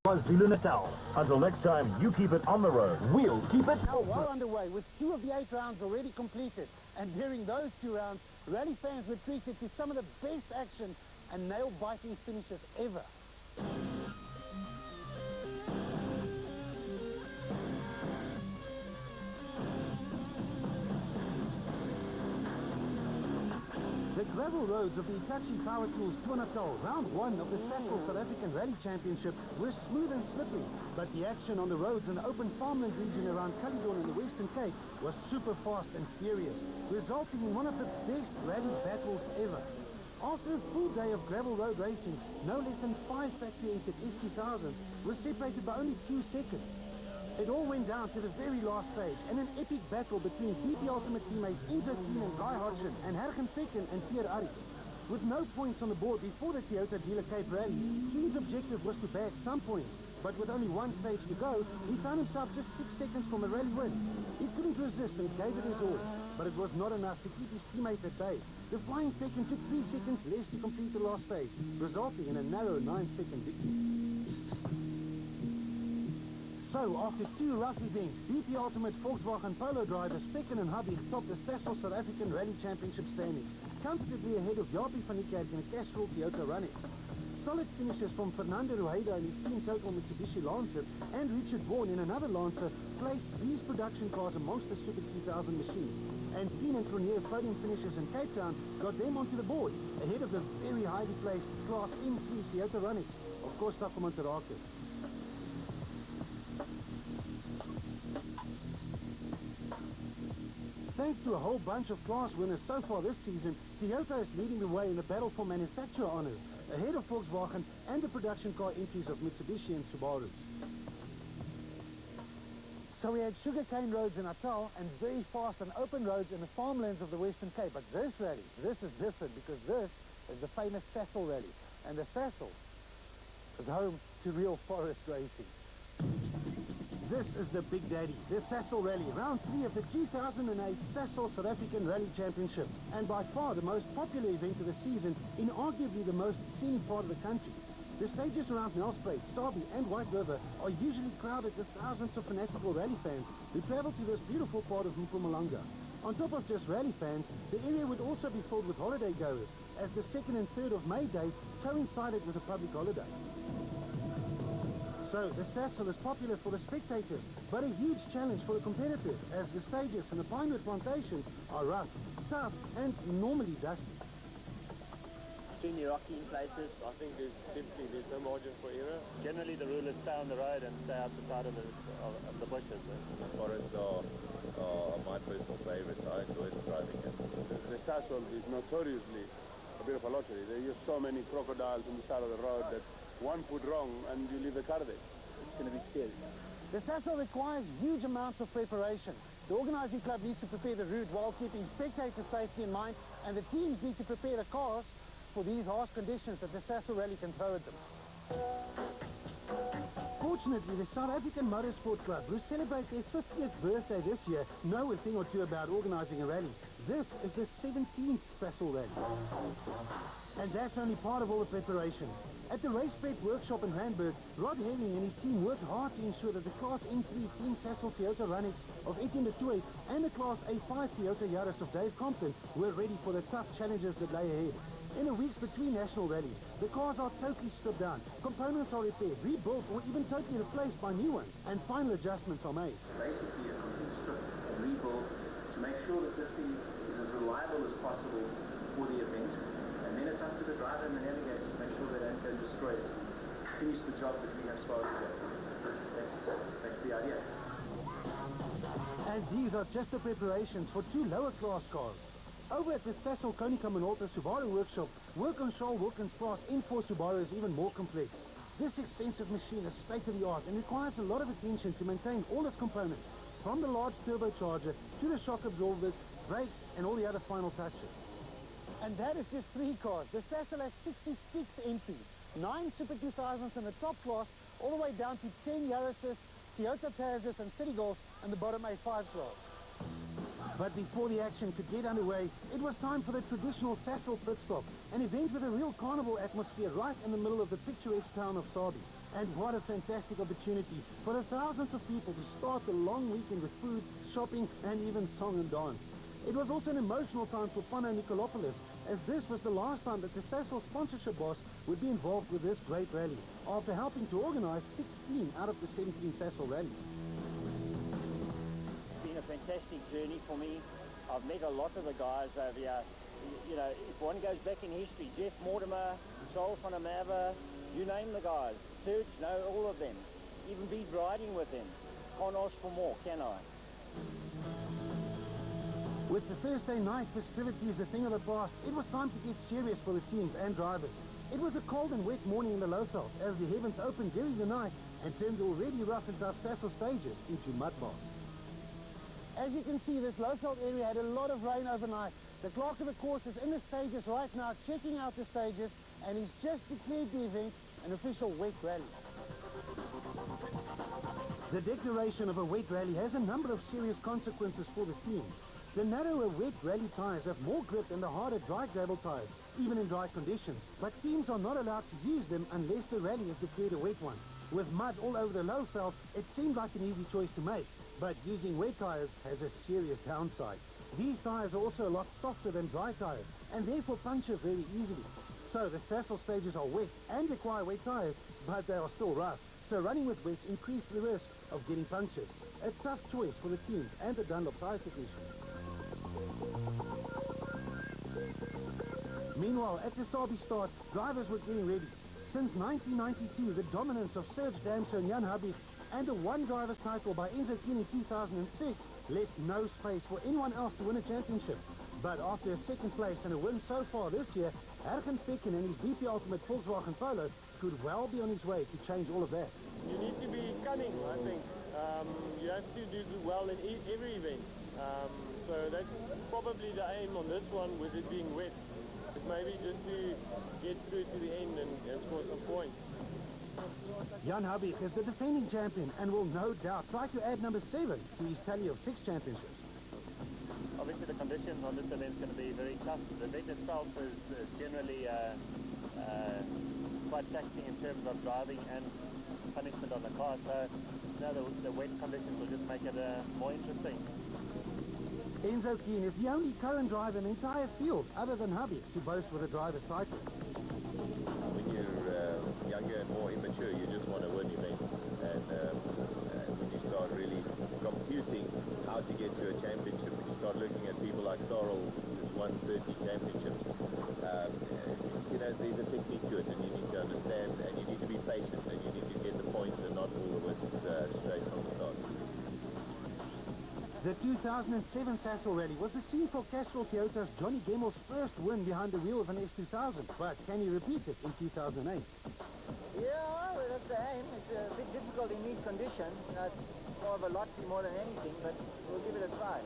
Zulu Natal. Until next time, you keep it on the road. We'll keep it. Now well underway with 2 of the 8 rounds already completed. And during those 2 rounds, rally fans were treated to some of the best action and nail-biting finishes ever. The gravel roads of the Hitachi Power Tools Tour Natal, round 1 of the Sasol South African Rally Championship, were smooth and slippery, but the action on the roads in the open farmland region around Caledon in the Western Cape was super fast and furious, resulting in one of the best rally battles ever. After a full day of gravel road racing, no less than 5 factory-entered S2000s were separated by only 2 seconds. It all went down to the very last stage, and an epic battle between BP Ultimate teammates Inzo Keen and Guy Hodgson and Hergen Fecken and Pierre Arie. With no points on the board before the Toyota Dealer Cape Rally, Keen's objective was to bag some points, but with only 1 stage to go, he found himself just 6 seconds from a rally win. He couldn't resist and gave it his all, but it was not enough to keep his teammates at bay. The flying Fecken took 3 seconds less to complete the last stage, resulting in a narrow 9-second victory. So, after 2 rough events, BP Ultimate Volkswagen Polo drivers Fecken and Hubby topped the Sasol South African Rally Championship standings, comfortably ahead of Jaapie van Niekerk in a Castrol Toyota Running. Solid finishes from Fernando Rueda in his team total Mitsubishi Lancer and Richard Vaughan in another Lancer placed these production cars amongst the Super 2000 machines. And Keen and Cronje podium finishes in Cape Town got them onto the board, ahead of the very highly placed Class M3 Toyota Runners, of course Taco Monterakis. Thanks to a whole bunch of class winners so far this season, Toyota is leading the way in the battle for manufacturer honors, ahead of Volkswagen and the production car entries of Mitsubishi and Subaru. So we had sugarcane roads in Natal and very fast and open roads in the farmlands of the Western Cape. But this rally, this is different because this is the famous Sasol Rally. And the Sasol is home to real forest racing. This is the Big Daddy, the Sasol Rally, round 3 of the 2008 Sasol South African Rally Championship, and by far the most popular event of the season in arguably the most scenic part of the country. The stages around Nelspruit, Derby and White River are usually crowded with thousands of fanatical rally fans who travel to this beautiful part of Mpumalanga. On top of just rally fans, the area would also be filled with holiday goers, as the 2nd and 3rd of May date coincided with a public holiday. So, the Sasol is popular for the spectators, but a huge challenge for the competitors, as the stages and the pinewood plantations are rough, tough, and normally dusty. Extremely rocky in places. I think there's no margin for error. Generally, the rule is stay on the road and stay out the side of the bushes. Forests are my personal favorites. I enjoy driving it. The Sasol is notoriously a bit of a lottery. There are so many crocodiles on the side of the road that 1 foot wrong and you leave the car there. It's going to be scary. The Sasol requires huge amounts of preparation. The organising club needs to prepare the route while keeping spectator safety in mind, and the teams need to prepare the cars for these harsh conditions that the Sasol Rally can throw at them. Fortunately, the South African Motorsport Club, who celebrate their 50th birthday this year, know a thing or two about organising a rally. This is the 17th Sasol Rally. And that's only part of all the preparation. At the Race Prep workshop in Randburg, Rod Henning and his team worked hard to ensure that the Class M3 Team Sasol Toyota Runners of Etienne de Tooy and the Class A5 Toyota Yaris of Dave Compton were ready for the tough challenges that lay ahead. In the weeks between national rallies, the cars are totally stripped down, components are repaired, rebuilt, or even totally replaced by new ones, and final adjustments are made. Basically a complete strip and rebuild to make sure that this thing is as reliable as possible for the event. And then it's up to the driver and the navigator to make sure they don't go destroy it. Finish the job that we have started with. That's the idea. And these are just the preparations for 2 lower class cars. Over at the Sasol Konica Minolta Subaru workshop, work on Charles Wilkins' Class N4 Subaru is even more complex. This expensive machine is state-of-the-art and requires a lot of attention to maintain all its components, from the large turbocharger to the shock absorbers, brakes, and all the other final touches. And that is just 3 cars. The Sasol has 66 entries, 9 Super 2000s in the top class, all the way down to 10 Yaris's, Toyota Tazzas and City Golfs, and the bottom A5 class. But before the action could get underway, it was time for the traditional Sasol pit stop, an event with a real carnival atmosphere right in the middle of the picturesque town of Sabi. And what a fantastic opportunity for the thousands of people to start the long weekend with food, shopping, and even song and dance. It was also an emotional time for Pano Nicolopoulos, as this was the last time that the Sasol sponsorship boss would be involved with this great rally, after helping to organize 16 out of the 17 Sasol rallies. It's been a fantastic journey for me. I've met a lot of the guys over here. You know, if one goes back in history, Jeff Mortimer, Sol van der Merwe, you name the guys. Serge, know all of them. Even been riding with them. Can't ask for more, can I? With the Thursday night festivities a thing of the past, it was time to get serious for the teams and drivers. It was a cold and wet morning in the Lowveld as the heavens opened during the night and turned the already rough and tough Sasol stages into mud baths. As you can see, this Lowveld area had a lot of rain overnight. The clerk of the course is in the stages right now, checking out the stages, and he's just declared the event an official wet rally. The declaration of a wet rally has a number of serious consequences for the teams. The narrower wet rally tyres have more grip than the harder dry gravel tyres, even in dry conditions. But teams are not allowed to use them unless the rally is declared a wet one. With mud all over the Lowveld, it seemed like an easy choice to make. But using wet tyres has a serious downside. These tyres are also a lot softer than dry tyres, and therefore puncture very easily. So the Sasol stages are wet and require wet tyres, but they are still rough. So running with wets increases the risk of getting punctured. A tough choice for the teams and the Dunlop tyre technicians. Meanwhile, at the Sabi start, drivers were getting ready. Since 1992, the dominance of Serge Damso and Jan Habig and a one-driver's title by Enzo Kuhn in 2006 left no space for anyone else to win a championship. But after a second place and a win so far this year, Ergen Fekken and his BP Ultimate Volkswagen Polo could well be on his way to change all of that. You need to be cunning, I think. You have to do well in every event. So that's probably the aim on this one, with it being wet. Is maybe just to get through to the end and score some points. Jan Habig is the defending champion and will no doubt try to add number 7 to his tally of 6 championships. Obviously the conditions on this event is going to be very tough. The event itself is generally quite taxing in terms of driving and punishment on the car. So the wet conditions will just make it more interesting. Enzo Kuhn is the only current driver in the entire field, other than Habig, to boast with a driver's title. When you're younger and more immature, you just want to win events. And when you start really computing how to get to a championship, when you start looking at people like Sasol, who's won 30 championships, you know, there's a technique to it, and you need to understand, and you need to be patient, and you need to get the points and not all of it straight from the start. The 2007 Sasol Rally was the scene for Castrol Toyota's Johnny Gemmel's first win behind the wheel of an S2000, but can he repeat it in 2008? Yeah, well, that's the aim. It's a bit difficult in these conditions. It's more of a lottery more than anything, but we'll give it a try.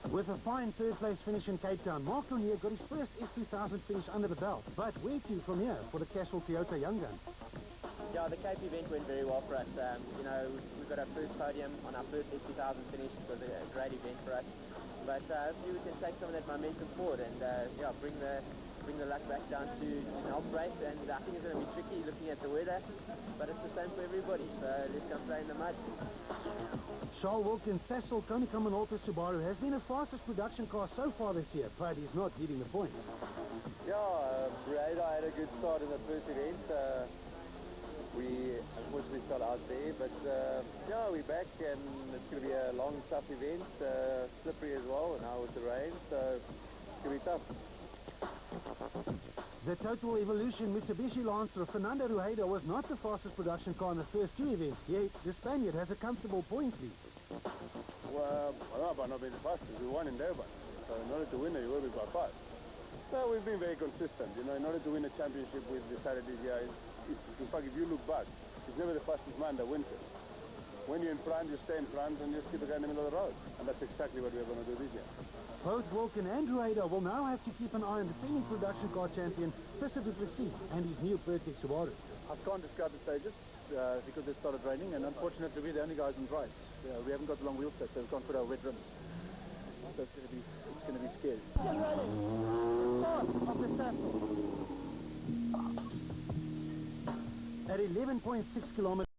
With a fine third-place finish in Cape Town, Mark Lanier got his first S2000 finish under the belt. But where to from here for the Castrol Toyota Young Gun? Yeah, the Cape event went very well for us. You know, we got our first podium on our first S2000 finish. It was a great event for us. But hopefully we can take some of that momentum forward and yeah, bring the luck back down to help race. And I think it's going to be tricky looking at the weather, but it's the same for everybody. So let's come play in the mud. Charles Wilkins' Sasol Konica Minolta Subaru has been the fastest production car so far this year, but he's not getting the points. Yeah, Radar had a good start in the first event. We unfortunately fell out there, but yeah, we're back and it's going to be a long, tough event, slippery as well, and now with the rain, so it's going to be tough. The Total Evolution Mitsubishi Lancer Fernando Rueda was not the fastest production car in the first 2 events, yet the Spaniard has a comfortable point lead. Well, I don't know about not being the fastest. We won in Durban, so in order to win it, you will be quite fast. So we've been very consistent, you know, in order to win a championship, we've decided this year, in fact, if you look back, it's never the fastest man that wins it. When you're in front, you stay in front and just keep the guy in the middle of the road. And that's exactly what we're going to do this year. Both Wilkin and Rueda will now have to keep an eye on defending production car champion Christopher Duplessis and his new Pertex Subaru. I can't describe the stages because it started raining, and unfortunately we're the only guys on dry. We haven't got the long wheel set, so we can't put our wet rims. So it's going to be scary. Get ready! Start of the Sasol. at 11.6 kilometers.